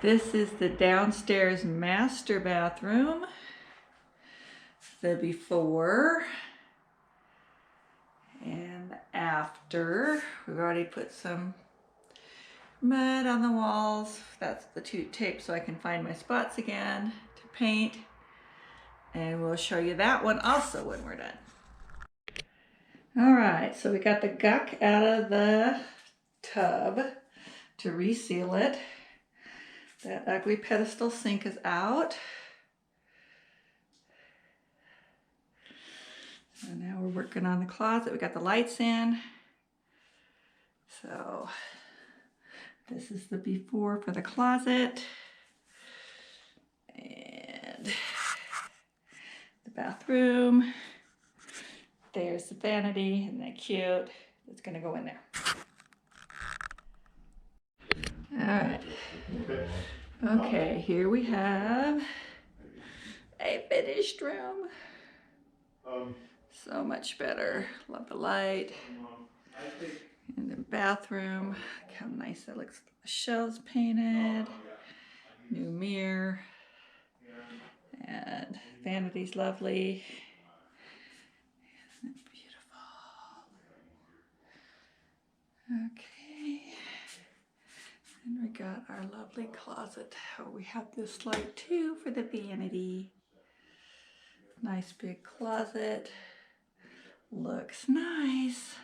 This is the downstairs master bathroom. The before and after. We've already put some mud on the walls. That's the tape so I can find my spots again to paint. And we'll show you that one also when we're done. All right, so we got the guck out of the tub to reseal it. That ugly pedestal sink is out. So now we're working on the closet. We got the lights in. So this is the before for the closet. And the bathroom. There's the vanity, isn't that cute? It's gonna go in there. All right. Okay, here we have a finished room. So much better. Love the light. And the bathroom. Look how nice that looks. The shelves painted. New mirror. And vanity's lovely. Isn't it beautiful? Okay. And we got our lovely closet. Oh, we have this light too for the vanity. Nice big closet. Looks nice.